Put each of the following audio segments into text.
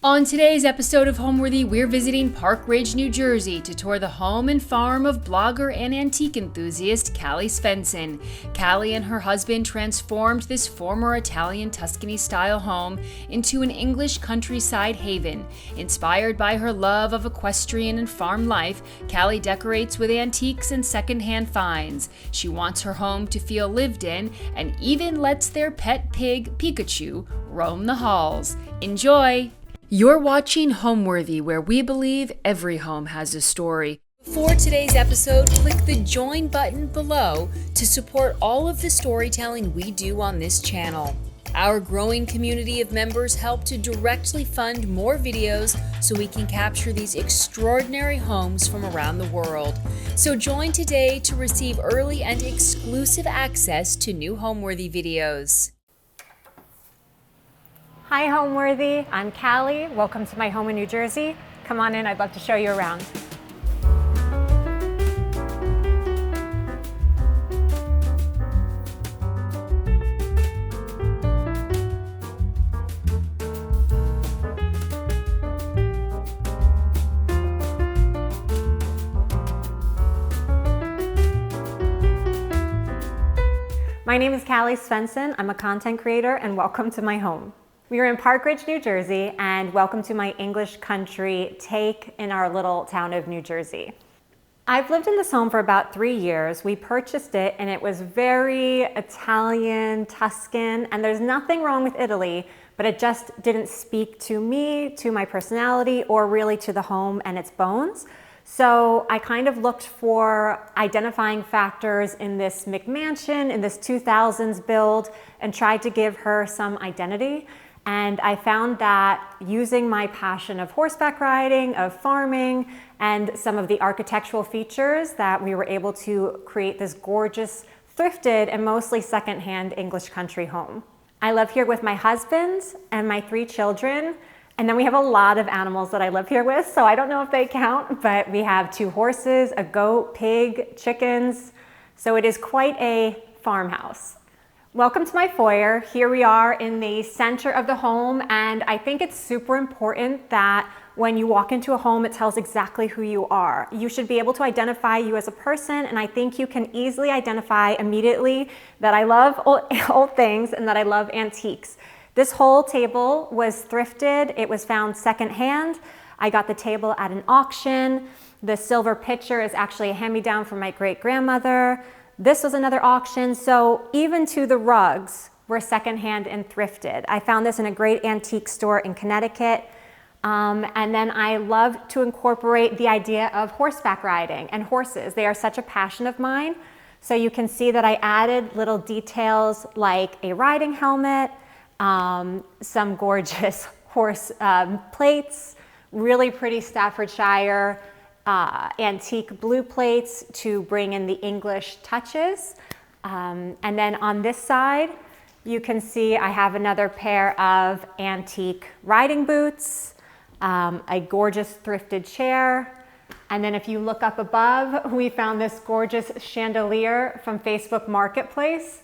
On today's episode of Homeworthy, we're visiting Park Ridge, New Jersey to tour the home and farm of blogger and antique enthusiast Caley Svensson. Caley and her husband transformed this former Italian-Tuscany style home into an English countryside haven. Inspired by her love of equestrian and farm life, Caley decorates with antiques and secondhand finds. She wants her home to feel lived in and even lets their pet pig, Pikachu, roam the halls. Enjoy! You're watching Homeworthy, where we believe every home has a story. For today's episode, click the join button below to support all of the storytelling we do on this channel. Our growing community of members help to directly fund more videos so we can capture these extraordinary homes from around the world. So join today to receive early and exclusive access to new Homeworthy videos. Hi Homeworthy, I'm Caley. Welcome to my home in New Jersey. Come on in, I'd love to show you around. My name is Caley Svensson. I'm a content creator and welcome to my home. We are in Park Ridge, New Jersey, and welcome to my English country take in our little town of New Jersey. I've lived in this home for about 3 years. We purchased it and it was very Italian, Tuscan, and there's nothing wrong with Italy, but it just didn't speak to me, to my personality, or really to the home and its bones. So I kind of looked for identifying factors in this McMansion, in this 2000s build, and tried to give her some identity. And I found that using my passion of horseback riding, of farming, and some of the architectural features, that we were able to create this gorgeous, thrifted, and mostly secondhand English country home. I live here with my husband and my 3 children, and then we have a lot of animals that I live here with, so I don't know if they count, but we have 2 horses, a goat, pig, chickens, so it is quite a farmhouse. Welcome to my foyer. Here we are in the center of the home, and I think it's super important that when you walk into a home, it tells exactly who you are. You should be able to identify you as a person, and I think you can easily identify immediately that I love old things and that I love antiques. This whole table was thrifted. It was found secondhand. I got the table at an auction. The silver pitcher is actually a hand-me-down from my great-grandmother. This was another auction, so even to the rugs were secondhand and thrifted. I found this in a great antique store in Connecticut. And then I love to incorporate the idea of horseback riding and horses. They are such a passion of mine. So you can see that I added little details like a riding helmet, some gorgeous horse plates, really pretty Staffordshire antique blue plates to bring in the English touches. And then on this side, you can see I have another pair of antique riding boots, a gorgeous thrifted chair. And then if you look up above, we found this gorgeous chandelier from Facebook Marketplace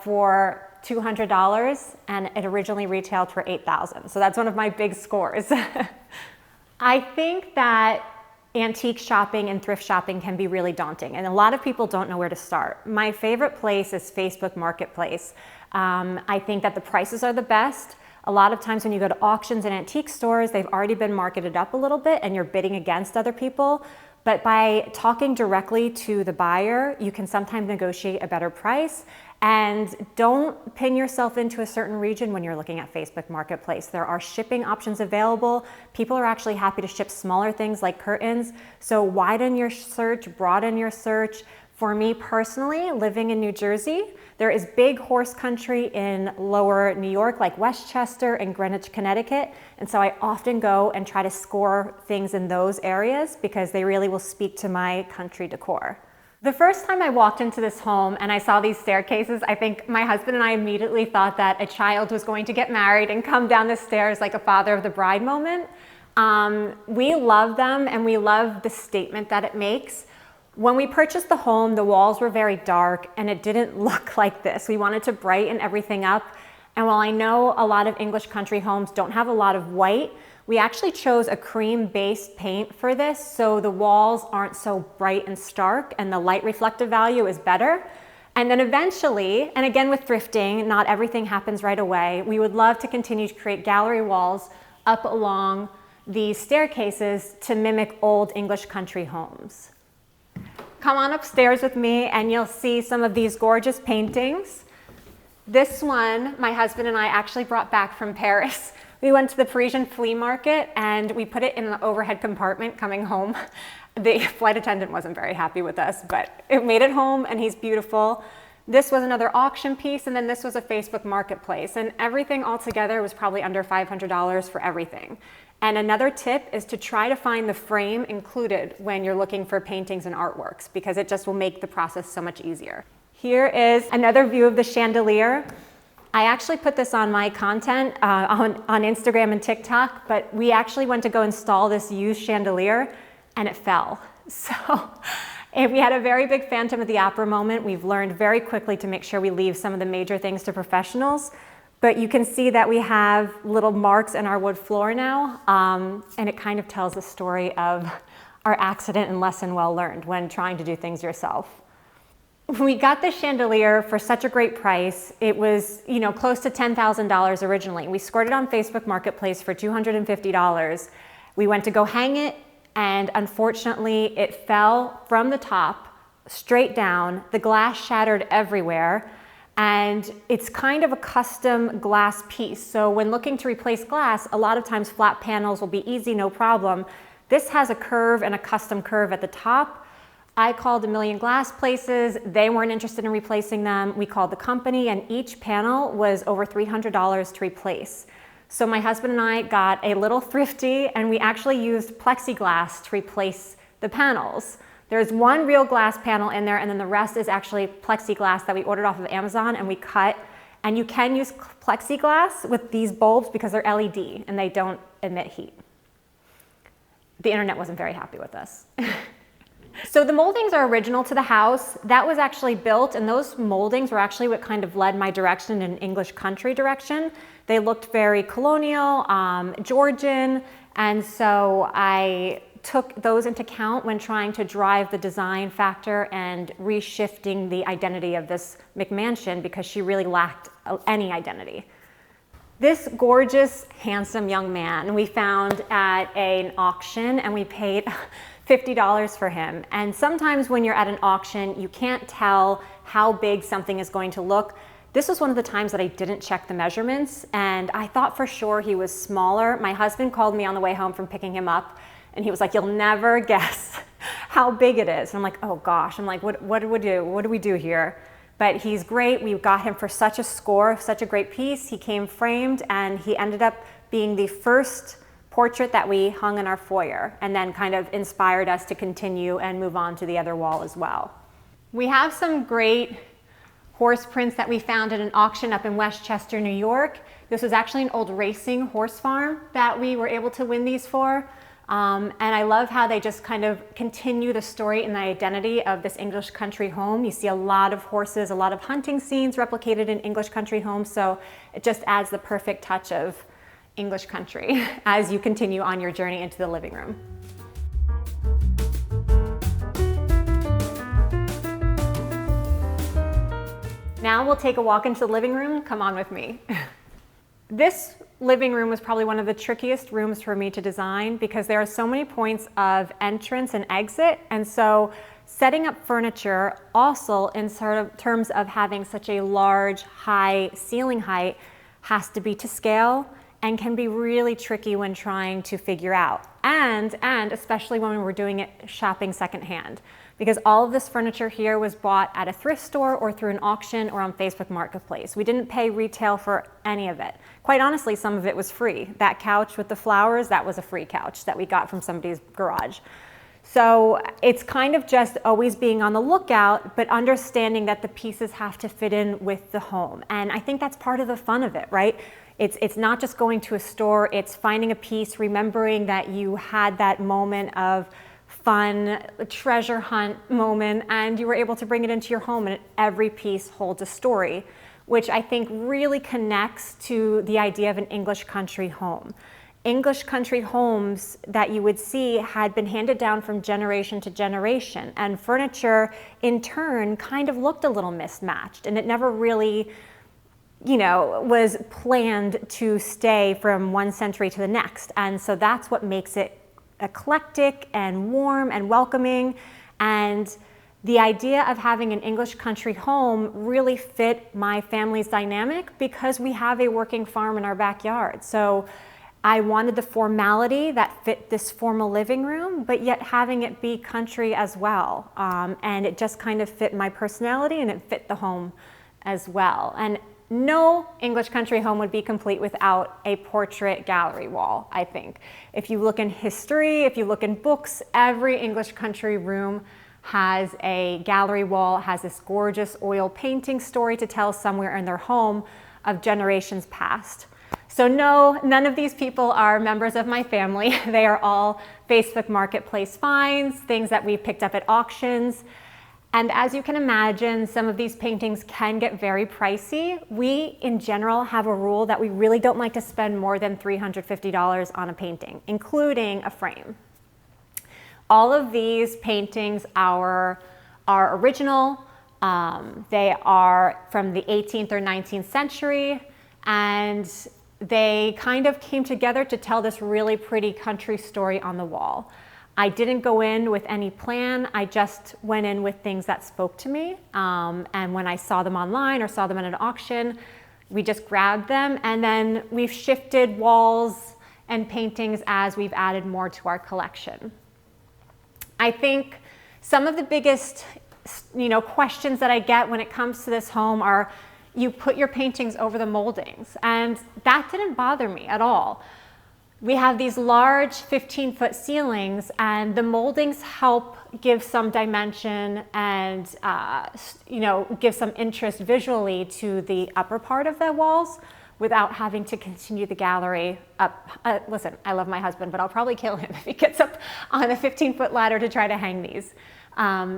for $200, and it originally retailed for $8,000. So that's one of my big scores. I think that antique shopping and thrift shopping can be really daunting, and a lot of people don't know where to start. My favorite place is Facebook Marketplace. I think that the prices are the best. A lot of times when you go to auctions and antique stores, they've already been marketed up a little bit and you're bidding against other people. But by talking directly to the buyer, you can sometimes negotiate a better price. And don't pin yourself into a certain region when you're looking at Facebook Marketplace. There are shipping options available. People are actually happy to ship smaller things like curtains. So widen your search, broaden your search. For me personally, living in New Jersey, there is big horse country in lower New York, like Westchester and Greenwich, Connecticut. And so I often go and try to score things in those areas because they really will speak to my country decor. The first time I walked into this home and I saw these staircases, I think my husband and I immediately thought that a child was going to get married and come down the stairs like a father of the bride moment. We love them and we love the statement that it makes. When we purchased the home, the walls were very dark and it didn't look like this. We wanted to brighten everything up. And while I know a lot of English country homes don't have a lot of white, we actually chose a cream-based paint for this, so the walls aren't so bright and stark and the light reflective value is better. And then eventually, and again with thrifting, not everything happens right away, we would love to continue to create gallery walls up along these staircases to mimic old English country homes. Come on upstairs with me and you'll see some of these gorgeous paintings. This one, my husband and I actually brought back from Paris. We went to the Parisian flea market and we put it in the overhead compartment coming home. The flight attendant wasn't very happy with us, but it made it home and he's beautiful. This was another auction piece, and then this was a Facebook marketplace, and everything all together was probably under $500 for everything. And another tip is to try to find the frame included when you're looking for paintings and artworks, because it just will make the process so much easier. Here is another view of the chandelier. I actually put this on my content on Instagram and TikTok, but we actually went to go install this used chandelier and it fell. So if we had a very big Phantom of the Opera moment. We've learned very quickly to make sure we leave some of the major things to professionals. But you can see that we have little marks in our wood floor now, and it kind of tells the story of our accident and lesson well learned when trying to do things yourself. We got this chandelier for such a great price. It was, close to $10,000 originally. We scored it on Facebook Marketplace for $250. We went to go hang it, and unfortunately it fell from the top straight down. The glass shattered everywhere, and it's kind of a custom glass piece. So when looking to replace glass, a lot of times flat panels will be easy, no problem. This has a curve and a custom curve at the top. I called a million glass places. They weren't interested in replacing them. We called the company, and each panel was over $300 to replace. So my husband and I got a little thrifty, and we actually used plexiglass to replace the panels. There's one real glass panel in there, and then the rest is actually plexiglass that we ordered off of Amazon and we cut. And you can use plexiglass with these bulbs because they're LED and they don't emit heat. The internet wasn't very happy with us. So the moldings are original to the house. That was actually built, and those moldings were actually what kind of led my direction in English country direction. They looked very colonial, Georgian, and so I took those into account when trying to drive the design factor and reshifting the identity of this McMansion, because she really lacked any identity. This gorgeous, handsome young man we found at an auction, and we paid $50 for him. And sometimes when you're at an auction, you can't tell how big something is going to look. This was one of the times that I didn't check the measurements, and I thought for sure he was smaller. My husband called me on the way home from picking him up, and he was like, "You'll never guess how big it is." And I'm like, oh gosh, I'm like, what do we do? What do we do here? But he's great. We got him for such a score, such a great piece. He came framed, and he ended up being the first portrait that we hung in our foyer, and then kind of inspired us to continue and move on to the other wall as well. We have some great horse prints that we found at an auction up in Westchester, New York. This was actually an old racing horse farm that we were able to win these for. And I love how they just kind of continue the story and the identity of this English country home. You see a lot of horses, a lot of hunting scenes replicated in English country homes, so it just adds the perfect touch of English country as you continue on your journey into the living room. Now we'll take a walk into the living room. Come on with me. This living room was probably one of the trickiest rooms for me to design because there are so many points of entrance and exit, and so setting up furniture also in sort of terms of having such a large, high ceiling height has to be to scale and can be really tricky when trying to figure out, and especially when we're doing it shopping secondhand, because all of this furniture here was bought at a thrift store or through an auction or on Facebook Marketplace. We didn't pay retail for any of it. Quite honestly, some of it was free. That couch with the flowers, that was a free couch that we got from somebody's garage. So it's kind of just always being on the lookout, but understanding that the pieces have to fit in with the home. And I think that's part of the fun of it, right? It's not just going to a store, it's finding a piece, remembering that you had that moment of fun, treasure hunt moment, and you were able to bring it into your home, and every piece holds a story. which I think really connects to the idea of an English country home. English country homes that you would see had been handed down from generation to generation, and furniture in turn kind of looked a little mismatched, and it never really, was planned to stay from one century to the next. And so that's what makes it eclectic and warm and welcoming. And the idea of having an English country home really fit my family's dynamic because we have a working farm in our backyard. So I wanted the formality that fit this formal living room, but yet having it be country as well. And it just kind of fit my personality, and it fit the home as well. And no English country home would be complete without a portrait gallery wall, I think. If you look in history, if you look in books, every English country room has a gallery wall, has this gorgeous oil painting story to tell somewhere in their home of generations past. So no, none of these people are members of my family. They are all Facebook Marketplace finds, things that we picked up at auctions. And as you can imagine, some of these paintings can get very pricey. We, in general, have a rule that we really don't like to spend more than $350 on a painting, including a frame. All of these paintings are original. They are from the 18th or 19th century, and they kind of came together to tell this really pretty country story on the wall. I didn't go in with any plan. I just went in with things that spoke to me. And when I saw them online or saw them at an auction, we just grabbed them, and then we've shifted walls and paintings as we've added more to our collection. I think some of the biggest, questions that I get when it comes to this home are, you put your paintings over the moldings, and that didn't bother me at all. We have these large 15-foot ceilings, and the moldings help give some dimension and give some interest visually to the upper part of the walls without having to continue the gallery up. Listen, I love my husband, but I'll probably kill him if he gets up on a 15-foot ladder to try to hang these.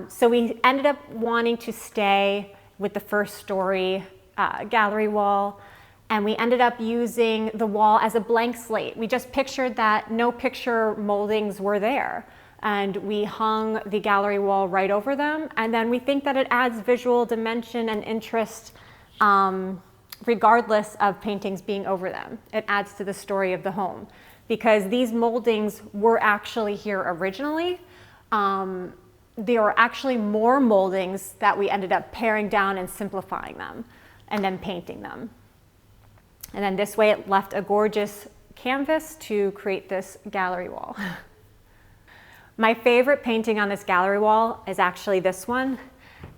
So we ended up wanting to stay with the first story gallery wall, and we ended up using the wall as a blank slate. We just pictured that no picture moldings were there, and we hung the gallery wall right over them, and then we think that it adds visual dimension and interest regardless of paintings being over them. It adds to the story of the home because these moldings were actually here originally. There are actually more moldings that we ended up paring down and simplifying them and then painting them. And then this way it left a gorgeous canvas to create this gallery wall. My favorite painting on this gallery wall is actually this one.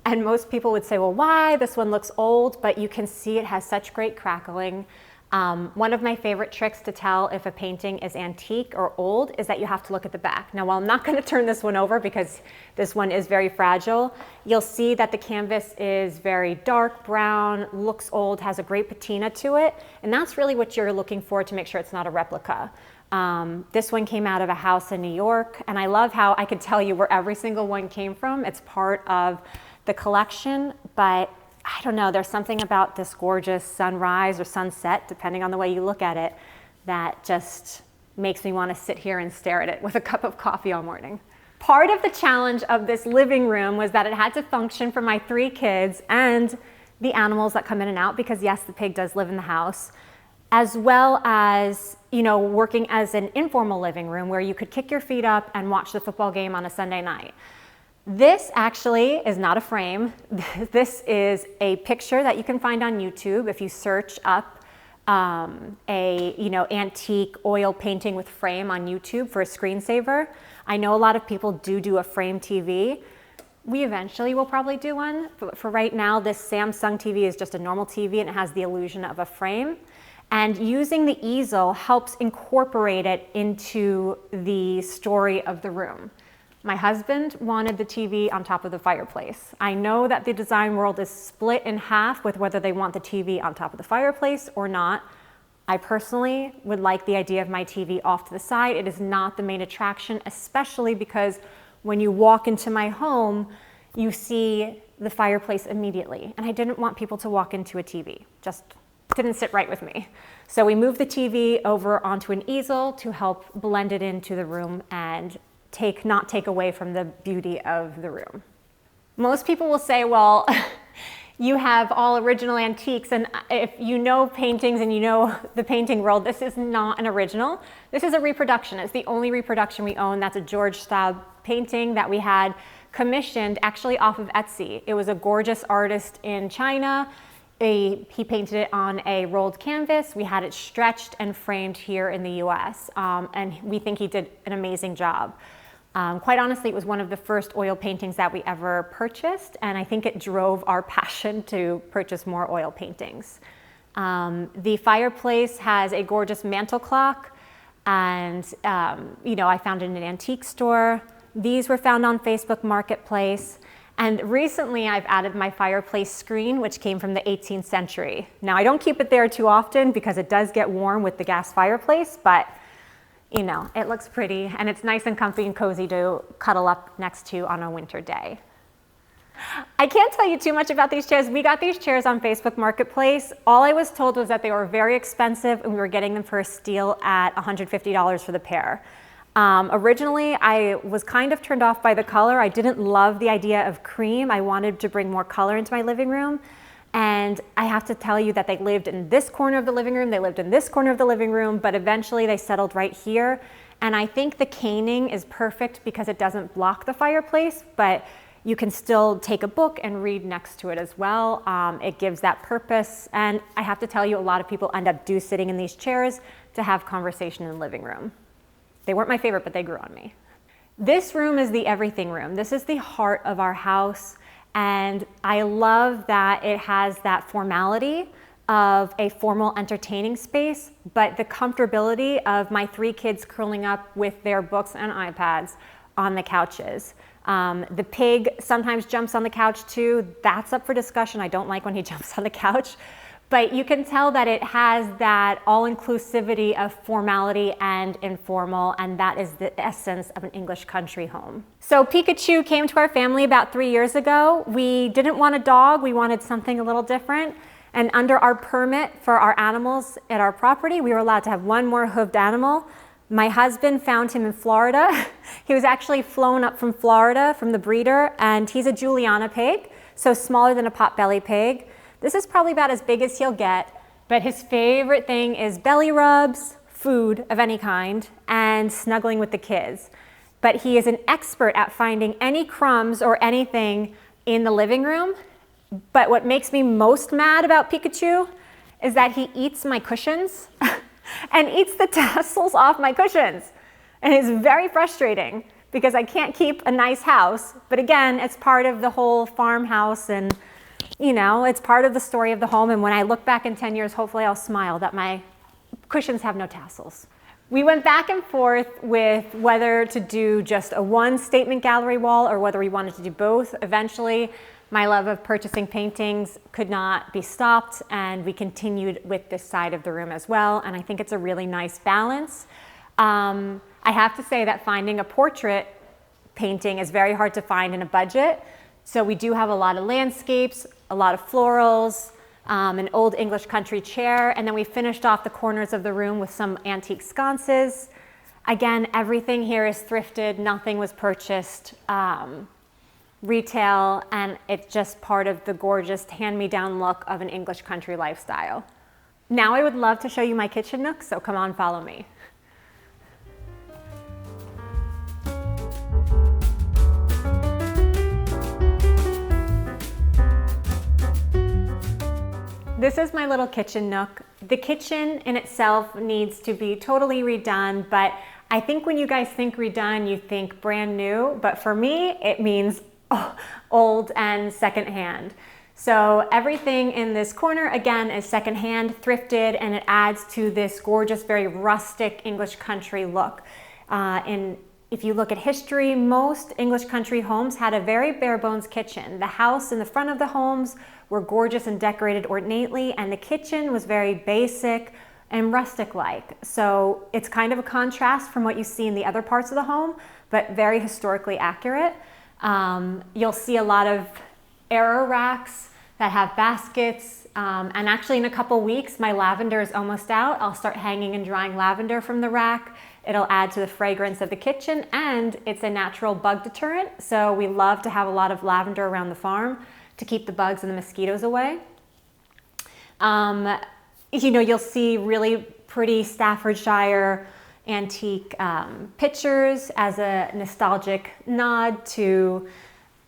And most people would say, well, why? This one looks old, but you can see it has such great crackling. One of my favorite tricks to tell if a painting is antique or old is that you have to look at the back. Now, while I'm not going to turn this one over because this one is very fragile, you'll see that the canvas is very dark brown, looks old, has a great patina to it, and that's really what you're looking for to make sure it's not a replica. This one came out of a house in New York, and I love how I could tell you where every single one came from. It's part of the collection, but I don't know, there's something about this gorgeous sunrise or sunset, depending on the way you look at it, that just makes me want to sit here and stare at it with a cup of coffee all morning. Part of the challenge of this living room was that it had to function for my 3 kids and the animals that come in and out, because yes, the pig does live in the house, as well as, working as an informal living room where you could kick your feet up and watch the football game on a Sunday night. This actually is not a frame. This is a picture that you can find on YouTube if you search up antique oil painting with frame on YouTube for a screensaver. I know a lot of people do a frame TV. We eventually will probably do one, but for right now, this Samsung TV is just a normal TV and it has the illusion of a frame. And using the easel helps incorporate it into the story of the room. My husband wanted the TV on top of the fireplace. I know that the design world is split in half with whether they want the TV on top of the fireplace or not. I personally would like the idea of my TV off to the side. It is not the main attraction, especially because when you walk into my home, you see the fireplace immediately, and I didn't want people to walk into a TV. Just didn't sit right with me. So we moved the TV over onto an easel to help blend it into the room and not take away from the beauty of the room. Most people will say, well, you have all original antiques, and if you know paintings and you know the painting world, this is not an original. This is a reproduction. It's the only reproduction we own. That's a George Staub painting that we had commissioned actually off of Etsy. It was a gorgeous artist in China. He painted it on a rolled canvas. We had it stretched and framed here in the US, and we think he did an amazing job. Quite honestly, it was one of the first oil paintings that we ever purchased, and I think it drove our passion to purchase more oil paintings. The fireplace has a gorgeous mantel clock, and I found it in an antique store. These were found on Facebook Marketplace. And recently I've added my fireplace screen, which came from the 18th century. Now I don't keep it there too often because it does get warm with the gas fireplace, but it looks pretty and it's nice and comfy and cozy to cuddle up next to on a winter day. I can't tell you too much about these chairs. We got these chairs on Facebook Marketplace. All I was told was that they were very expensive and we were getting them for a steal at $150 for the pair. Originally, I was kind of turned off by the color. I didn't love the idea of cream. I wanted to bring more color into my living room. And I have to tell you that they lived in this corner of the living room, they lived in this corner of the living room, but eventually they settled right here. And I think the caning is perfect because it doesn't block the fireplace, but you can still take a book and read next to it as well. It gives that purpose. And I have to tell you, a lot of people end up sitting in these chairs to have conversation in the living room. They weren't my favorite, but they grew on me. This room is the everything room. This is the heart of our house. And I love that it has that formality of a formal entertaining space, but the comfortability of my 3 kids curling up with their books and iPads on the couches. The pig sometimes jumps on the couch too. That's up for discussion. I don't like when he jumps on the couch. But you can tell that it has that all-inclusivity of formality and informal, and that is the essence of an English country home. So Pikachu came to our family about 3 years ago. We didn't want a dog, we wanted something a little different. And under our permit for our animals at our property, we were allowed to have one more hooved animal. My husband found him in Florida. He was actually flown up from Florida from the breeder, and he's a Juliana pig, so smaller than a potbelly pig. This is probably about as big as he'll get, but his favorite thing is belly rubs, food of any kind, and snuggling with the kids. But he is an expert at finding any crumbs or anything in the living room. But what makes me most mad about Pikachu is that he eats my cushions and eats the tassels off my cushions. And it's very frustrating because I can't keep a nice house. But again, it's part of the whole farmhouse and it's part of the story of the home, and when I look back in 10 years, hopefully I'll smile that my cushions have no tassels. We went back and forth with whether to do just a one statement gallery wall or whether we wanted to do both. Eventually, my love of purchasing paintings could not be stopped, and we continued with this side of the room as well, and I think it's a really nice balance. I have to say that finding a portrait painting is very hard to find in a budget. So we do have a lot of landscapes, a lot of florals, an old English country chair, and then we finished off the corners of the room with some antique sconces. Again, everything here is thrifted, nothing was purchased retail, and it's just part of the gorgeous hand-me-down look of an English country lifestyle. Now I would love to show you my kitchen nook, so come on, follow me. This is my little kitchen nook. The kitchen in itself needs to be totally redone, but I think when you guys think redone, you think brand new, but for me, it means old and secondhand. So everything in this corner, again, is secondhand, thrifted, and it adds to this gorgeous, very rustic English country look. If you look at history, most English country homes had a very bare bones kitchen. The house in the front of the homes were gorgeous and decorated ornately, and the kitchen was very basic and rustic-like. So it's kind of a contrast from what you see in the other parts of the home, but very historically accurate. You'll see a lot of error racks that have baskets. And actually in a couple weeks, my lavender is almost out. I'll start hanging and drying lavender from the rack. It'll add to the fragrance of the kitchen, and it's a natural bug deterrent. So we love to have a lot of lavender around the farm to keep the bugs and the mosquitoes away. You know, you'll see really pretty Staffordshire antique pictures as a nostalgic nod to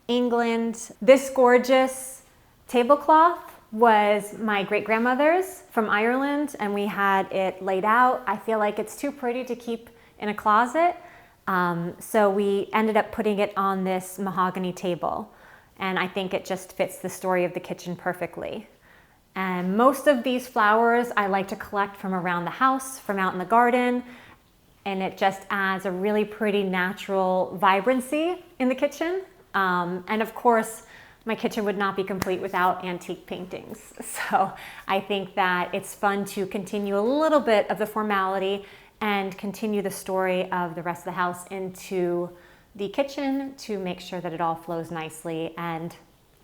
England. This gorgeous tablecloth was my great-grandmother's from Ireland, and we had it laid out. I feel like it's too pretty to keep in a closet, so we ended up putting it on this mahogany table, and I think it just fits the story of the kitchen perfectly. And most of these flowers I like to collect from around the house, from out in the garden, and it just adds a really pretty natural vibrancy in the kitchen. And of course, my kitchen would not be complete without antique paintings. So I think that it's fun to continue a little bit of the formality and continue the story of the rest of the house into the kitchen to make sure that it all flows nicely and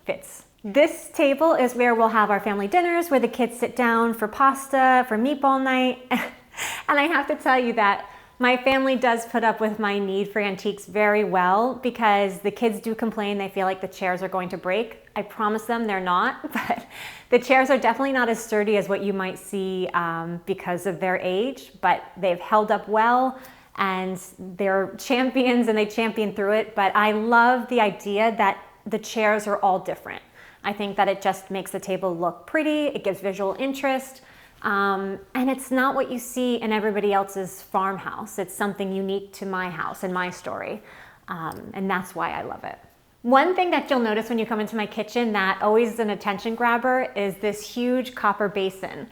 fits. This table is where we'll have our family dinners, where the kids sit down for pasta, for meatball night. And I have to tell you that my family does put up with my need for antiques very well, because the kids do complain they feel like the chairs are going to break. I promise them they're not, but the chairs are definitely not as sturdy as what you might see because of their age, but they've held up well and they're champions and they champion through it. But I love the idea that the chairs are all different. I think that it just makes the table look pretty, it gives visual interest. And it's not what you see in everybody else's farmhouse. It's something unique to my house and my story. And that's why I love it. One thing that you'll notice when you come into my kitchen that always is an attention grabber is this huge copper basin.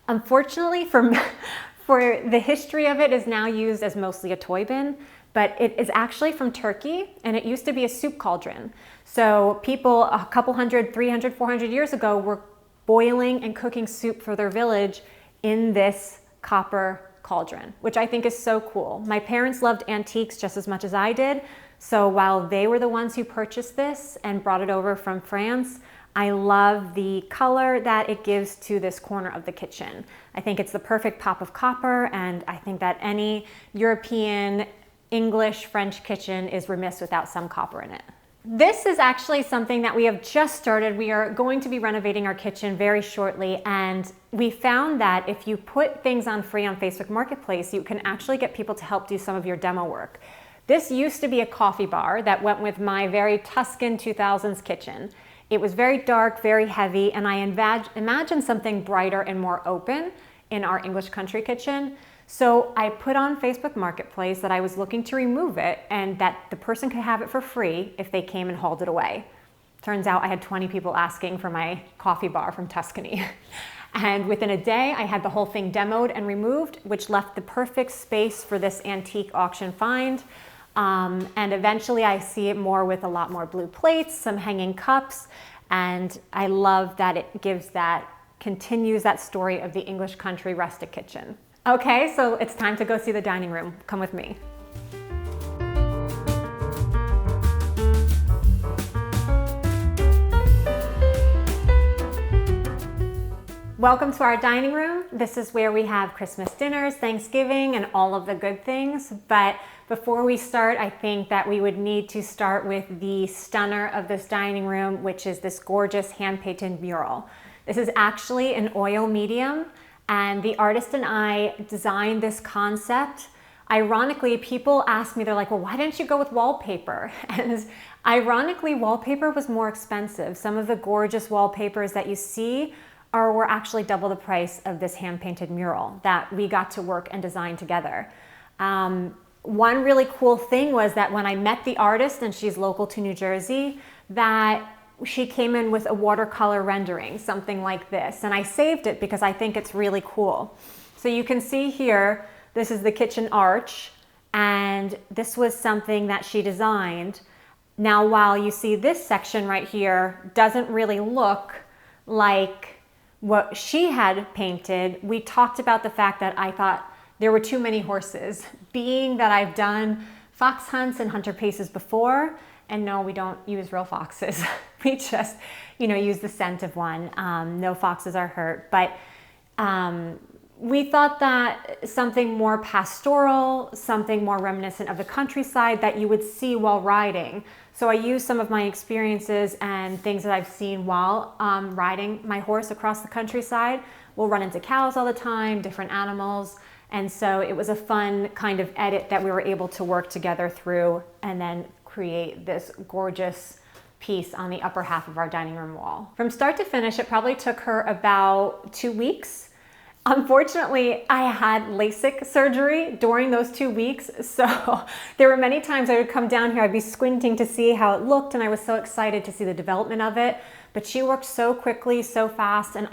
Unfortunately, for the history of it is now used as mostly a toy bin, but it is actually from Turkey, and it used to be a soup cauldron. So people a couple hundred, 300, 400 years ago were boiling and cooking soup for their village in this copper cauldron, which I think is so cool. My parents loved antiques just as much as I did. So while they were the ones who purchased this and brought it over from France, I love the color that it gives to this corner of the kitchen. I think it's the perfect pop of copper, and I think that any European, English, French kitchen is remiss without some copper in it. This is actually something that we have just started. We are going to be renovating our kitchen very shortly, and we found that if you put things on free on Facebook Marketplace, you can actually get people to help do some of your demo work. This used to be a coffee bar that went with my very Tuscan 2000s kitchen. It was very dark, very heavy, and I imagined something brighter and more open in our English country kitchen. So I put on Facebook Marketplace that I was looking to remove it and that the person could have it for free if they came and hauled it away. Turns out I had 20 people asking for my coffee bar from Tuscany. And within a day, I had the whole thing demoed and removed, which left the perfect space for this antique auction find. And eventually I see it more with a lot more blue plates, some hanging cups, and I love that it continues that story of the English country rustic kitchen. Okay, so it's time to go see the dining room. Come with me. Welcome to our dining room. This is where we have Christmas dinners, Thanksgiving, and all of the good things. But before we start, I think that we would need to start with the stunner of this dining room, which is this gorgeous hand-painted mural. This is actually an oil medium, and the artist and I designed this concept. Ironically, people ask me, they're like, well, why didn't you go with wallpaper? And ironically, wallpaper was more expensive. Some of the gorgeous wallpapers that you see were actually double the price of this hand-painted mural that we got to work and design together. One really cool thing was that when I met the artist, and she's local to New Jersey, that she came in with a watercolor rendering, something like this. And I saved it because I think it's really cool. So you can see here, this is the kitchen arch, and this was something that she designed. Now, while you see this section right here doesn't really look like what she had painted, we talked about the fact that I thought there were too many horses, being that I've done fox hunts and hunter paces before, and no, we don't use real foxes. we just, use the scent of one. No foxes are hurt. But we thought that something more pastoral, something more reminiscent of the countryside that you would see while riding. So I used some of my experiences and things that I've seen while riding my horse across the countryside. We'll run into cows all the time, different animals. And so it was a fun kind of edit that we were able to work together through and then create this gorgeous piece on the upper half of our dining room wall. From start to finish, it probably took her about 2 weeks. Unfortunately, I had LASIK surgery during those 2 weeks. So there were many times I would come down here, I'd be squinting to see how it looked, and I was so excited to see the development of it. But she worked so quickly, so fast, and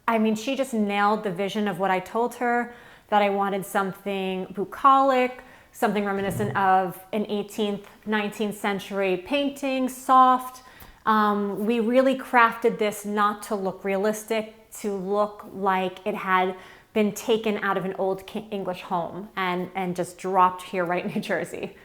I mean, she just nailed the vision of what I told her, that I wanted something bucolic, something reminiscent of an 18th, 19th century painting, soft. We really crafted this not to look realistic, to look like it had been taken out of an old English home and just dropped here right in New Jersey.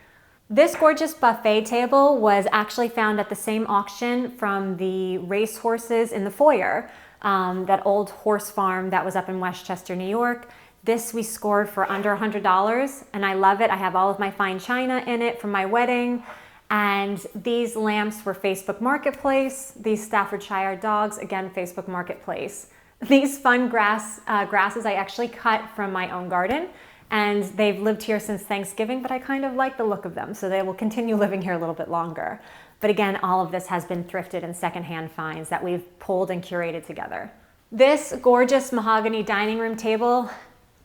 This gorgeous buffet table was actually found at the same auction from the racehorses in the Foyer, that old horse farm that was up in Westchester, New York. This we scored for under $100, and I love it. I have all of my fine china in it from my wedding. And these lamps were Facebook Marketplace. These Staffordshire dogs, again, Facebook Marketplace. These fun grasses I actually cut from my own garden, and they've lived here since Thanksgiving, but I kind of like the look of them, so they will continue living here a little bit longer. But again, all of this has been thrifted and secondhand finds that we've pulled and curated together. This gorgeous mahogany dining room table,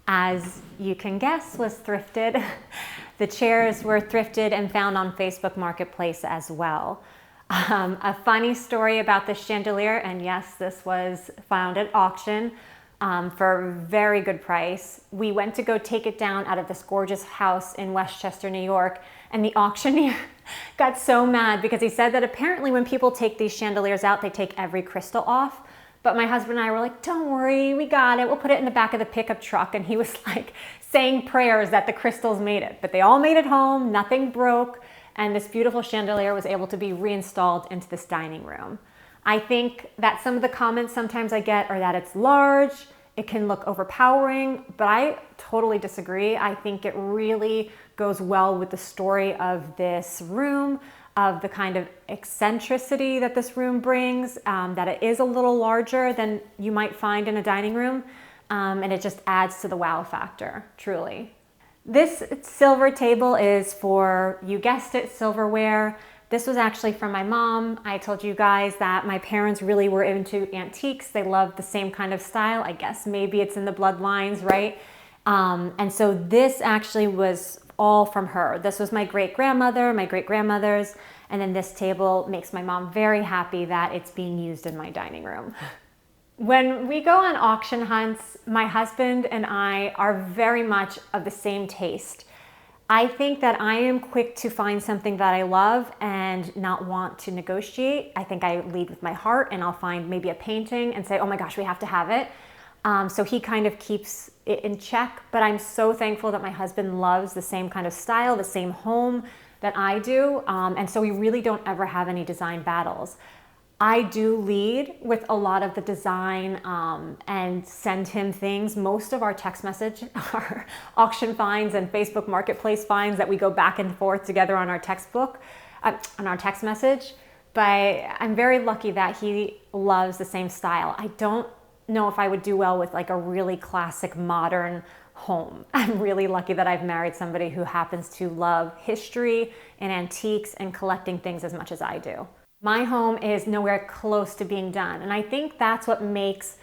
as you can guess, was thrifted. The chairs were thrifted and found on Facebook Marketplace as well. A funny story about the chandelier, and yes, this was found at auction for a very good price. We went to go take it down out of this gorgeous house in Westchester, New York, and the auctioneer got so mad because he said that apparently when people take these chandeliers out, they take every crystal off. But my husband and I were like, don't worry, we got it. We'll put it in the back of the pickup truck. And he was like saying prayers that the crystals made it. But they all made it home, nothing broke. And this beautiful chandelier was able to be reinstalled into this dining room. I think that some of the comments sometimes I get are that it's large, it can look overpowering, but I totally disagree. I think it really goes well with the story of this room, of the kind of eccentricity that this room brings, that it is a little larger than you might find in a dining room, and it just adds to the wow factor, truly. This silver table is for, you guessed it, silverware. This was actually from my mom. I told you guys that my parents really were into antiques. They loved the same kind of style. I guess maybe it's in the bloodlines, right? And so this actually was all from her. This was my great-grandmother, my great-grandmother's, and then this table makes my mom very happy that it's being used in my dining room. When we go on auction hunts, my husband and I are very much of the same taste. I think that I am quick to find something that I love and not want to negotiate. I think I lead with my heart, and I'll find maybe a painting and say, oh my gosh, we have to have it. So he kind of keeps it in check, but I'm so thankful that my husband loves the same kind of style, the same home that I do. And so we really don't ever have any design battles. I do lead with a lot of the design and send him things. Most of our text message are auction finds and Facebook Marketplace finds that we go back and forth together on our on our text message. But I'm very lucky that he loves the same style. I don't know if I would do well with like a really classic modern home. I'm really lucky that I've married somebody who happens to love history and antiques and collecting things as much as I do. My home is nowhere close to being done. And I think that's what makes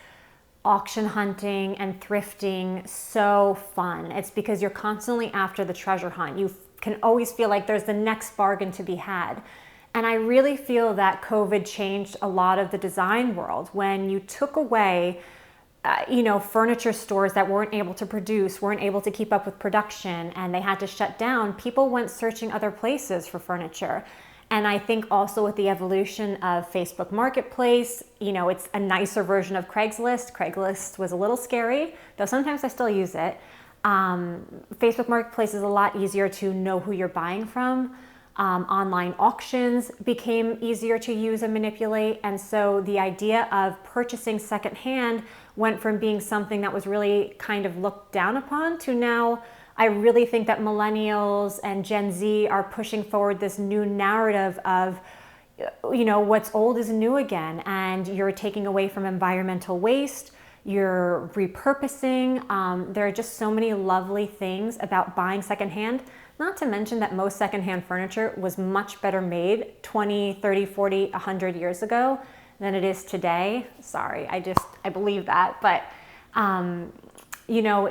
auction hunting and thrifting so fun. It's because you're constantly after the treasure hunt. You can always feel like there's the next bargain to be had. And I really feel that COVID changed a lot of the design world when you took away furniture stores that weren't able to produce, weren't able to keep up with production, and they had to shut down. People went searching other places for furniture. And I think also with the evolution of Facebook Marketplace, it's a nicer version of Craigslist. Craigslist was a little scary, though sometimes I still use it. Facebook Marketplace is a lot easier to know who you're buying from. Online auctions became easier to use and manipulate. And so the idea of purchasing secondhand went from being something that was really kind of looked down upon to now I really think that millennials and Gen Z are pushing forward this new narrative of, you know, what's old is new again, and you're taking away from environmental waste, you're repurposing. There are just so many lovely things about buying secondhand, not to mention that most secondhand furniture was much better made 20, 30, 40, 100 years ago than it is today. Sorry, I believe that, but you know,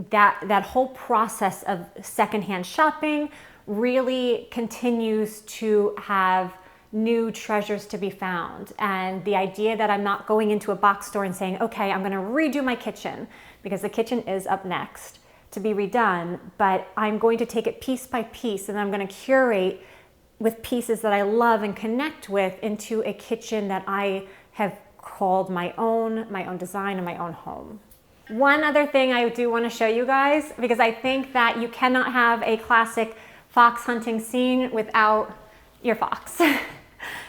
that whole process of secondhand shopping really continues to have new treasures to be found. And the idea that I'm not going into a box store and saying, okay, I'm going to redo my kitchen, because the kitchen is up next to be redone, but I'm going to take it piece by piece and I'm going to curate with pieces that I love and connect with into a kitchen that I have called my own design and my own home. One other thing I do want to show you guys, because I think that you cannot have a classic fox hunting scene without your fox.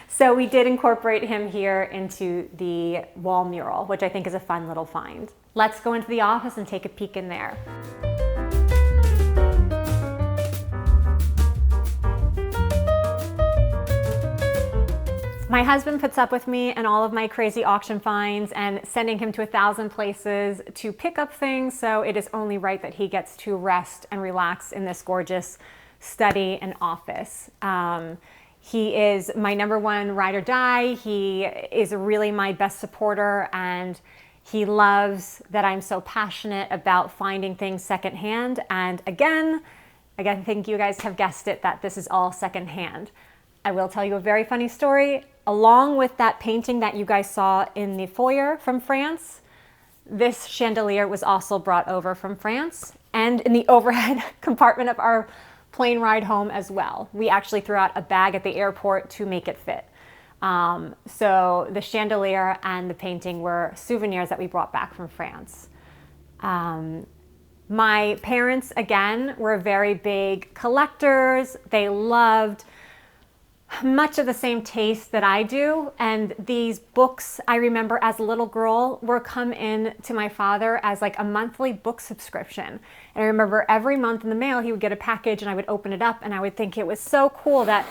So we did incorporate him here into the wall mural, which I think is a fun little find. Let's go into the office and take a peek in there. My husband puts up with me and all of my crazy auction finds and sending him to 1,000 places to pick up things, so it is only right that he gets to rest and relax in this gorgeous study and office. He is my #1 ride or die. He is really my best supporter, and he loves that I'm so passionate about finding things secondhand. And again, I think you guys have guessed it, that this is all secondhand. I will tell you a very funny story. Along with that painting that you guys saw in the foyer from France, this chandelier was also brought over from France, and in the overhead compartment of our plane ride home as well. We actually threw out a bag at the airport to make it fit. So the chandelier and the painting were souvenirs that we brought back from France. My parents, again, were very big collectors. They loved much of the same taste that I do, and these books, I remember as a little girl, were come in to my father as like a monthly book subscription. And I remember every month in the mail he would get a package and I would open it up and I would think it was so cool that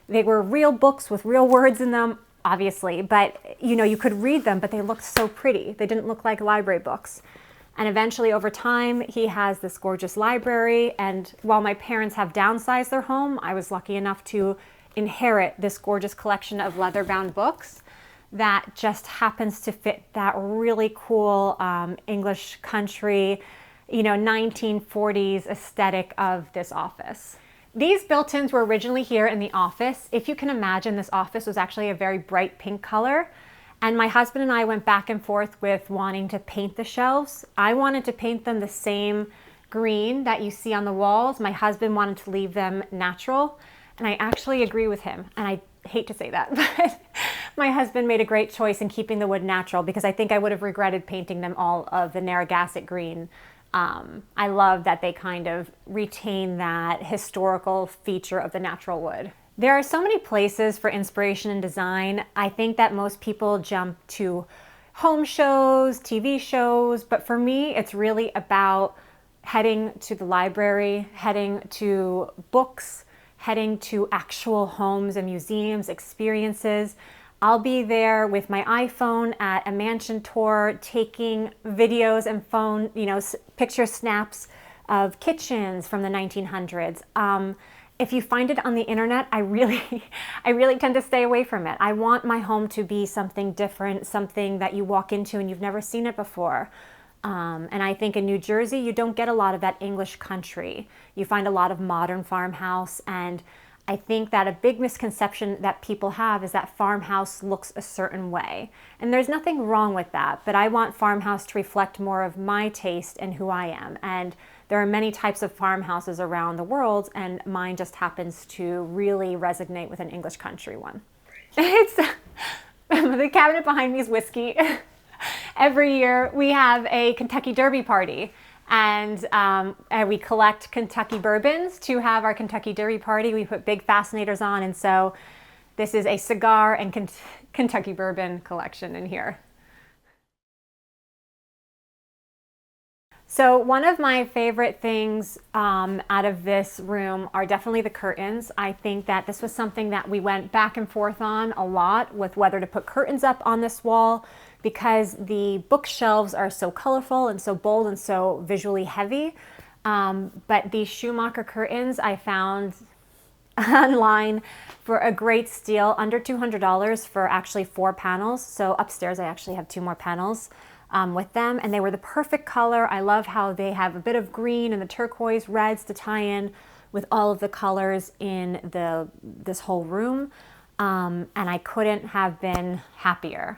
they were real books with real words in them, obviously, but you know, you could read them, but they looked so pretty. They didn't look like library books. And eventually over time, he has this gorgeous library, and while my parents have downsized their home, I was lucky enough to inherit this gorgeous collection of leather-bound books that just happens to fit that really cool English country, you know, 1940s aesthetic of this office. These built-ins were originally here in the office. If you can imagine, this office was actually a very bright pink color, and my husband and I went back and forth with wanting to paint the shelves. I wanted to paint them the same green that you see on the walls. My husband wanted to leave them natural. And I actually agree with him, and I hate to say that, but my husband made a great choice in keeping the wood natural, because I think I would have regretted painting them all of the Narragansett green. I love that they kind of retain that historical feature of the natural wood. There are so many places for inspiration and design. I think that most people jump to home shows, TV shows, but for me, it's really about heading to the library, heading to books, heading to actual homes and museums, experiences. I'll be there with my iPhone at a mansion tour, taking videos and phone, you know, picture snaps of kitchens from the 1900s. If you find it on the internet, I really tend to stay away from it. I want my home to be something different, something that you walk into and you've never seen it before. And I think in New Jersey, you don't get a lot of that English country. You find a lot of modern farmhouse, and I think that a big misconception that people have is that farmhouse looks a certain way. And there's nothing wrong with that, but I want farmhouse to reflect more of my taste and who I am. And there are many types of farmhouses around the world, and mine just happens to really resonate with an English country one. It's the cabinet behind me is whiskey. Every year we have a Kentucky Derby party, And we collect Kentucky bourbons to have our Kentucky Derby party. We put big fascinators on, and so this is a cigar and Kentucky bourbon collection in here. So one of my favorite things out of this room are definitely the curtains. I think that this was something that we went back and forth on a lot with whether to put curtains up on this wall, because the bookshelves are so colorful and so bold and so visually heavy. But these Schumacher curtains I found online for a great steal, under $200 for actually 4 panels. So upstairs I actually have 2 more panels with them, and they were the perfect color. I love how they have a bit of green and the turquoise reds to tie in with all of the colors in this whole room, and I couldn't have been happier.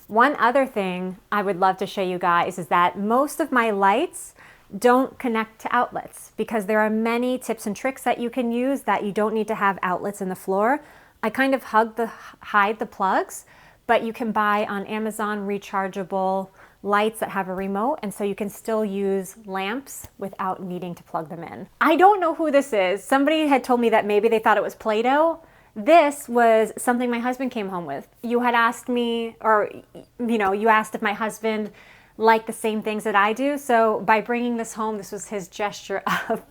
One other thing I would love to show you guys is that most of my lights don't connect to outlets, because there are many tips and tricks that you can use that you don't need to have outlets in the floor. I kind of hide the plugs, but you can buy on Amazon rechargeable lights that have a remote, and so you can still use lamps without needing to plug them in. I don't know who this is. Somebody had told me that maybe they thought it was Play-Doh. This was something my husband came home with. You had asked me, or you asked if my husband liked the same things that I do. So by bringing this home, this was his gesture of,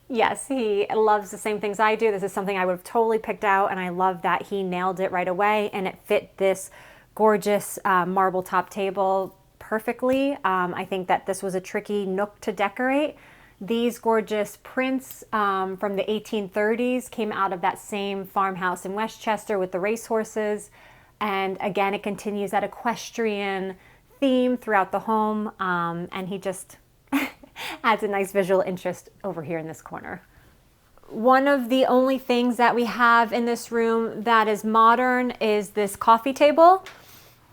yes, he loves the same things I do. This is something I would have totally picked out, and I love that he nailed it right away, and it fit this gorgeous marble top table perfectly. I think that this was a tricky nook to decorate. These gorgeous prints from the 1830s came out of that same farmhouse in Westchester with the racehorses. And again, it continues that equestrian theme throughout the home. And he just adds a nice visual interest over here in this corner. One of the only things that we have in this room that is modern is this coffee table.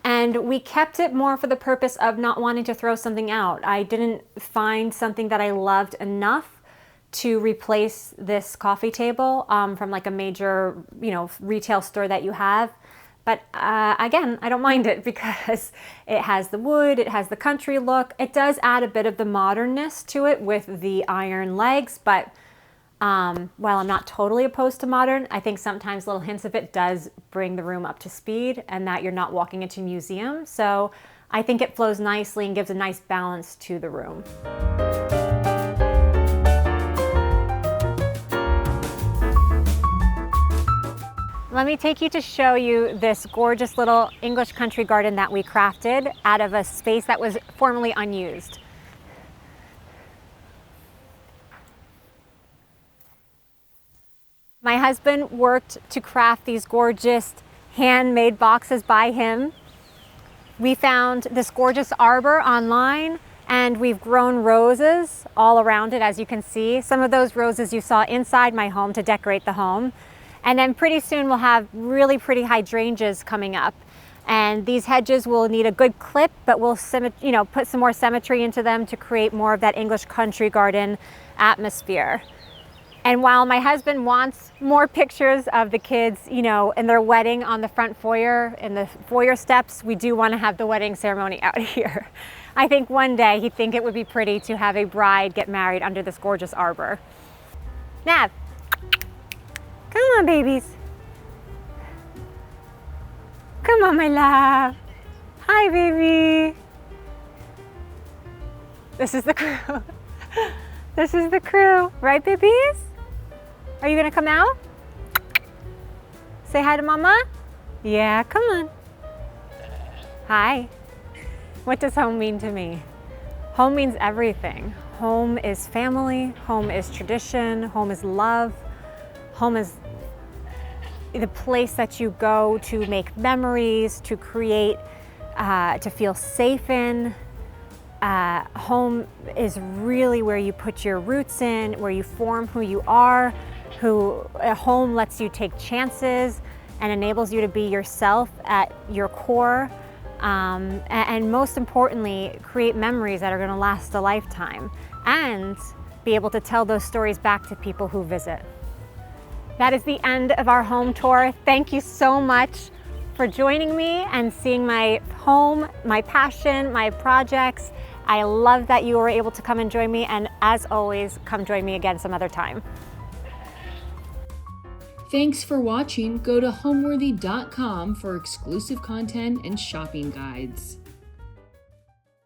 And we kept it more for the purpose of not wanting to throw something out. I didn't find something that I loved enough to replace this coffee table from like a major, retail store that you have. But again, I don't mind it because it has the wood, it has the country look. It does add a bit of the modernness to it with the iron legs, but while I'm not totally opposed to modern, I think sometimes little hints of it does bring the room up to speed, and that you're not walking into a museum. So I think it flows nicely and gives a nice balance to the room. Let me take you to show you this gorgeous little English country garden that we crafted out of a space that was formerly unused. My husband worked to craft these gorgeous handmade boxes by him. We found this gorgeous arbor online, and we've grown roses all around it, as you can see. Some of those roses you saw inside my home to decorate the home. And then pretty soon we'll have really pretty hydrangeas coming up. And these hedges will need a good clip, but we'll put some more symmetry into them to create more of that English country garden atmosphere. And while my husband wants more pictures of the kids, in their wedding on the front foyer, in the foyer steps, we do want to have the wedding ceremony out here. I think one day he'd think it would be pretty to have a bride get married under this gorgeous arbor. Nav, come on, babies. Come on, my love. Hi, baby. This is the crew. This is the crew, right, babies? Are you gonna come out? Say hi to mama? Yeah, come on. Hi. What does home mean to me? Home means everything. Home is family, home is tradition, home is love. Home is the place that you go to make memories, to create, to feel safe in. Home is really where you put your roots in, where you form who you are. A home lets you take chances and enables you to be yourself at your core. And most importantly, create memories that are going to last a lifetime, and be able to tell those stories back to people who visit. That is the end of our home tour. Thank you so much for joining me and seeing my home, my passion, my projects, I love that you were able to come and join me, and as always, come join me again some other time. Thanks for watching. Go to homeworthy.com for exclusive content and shopping guides.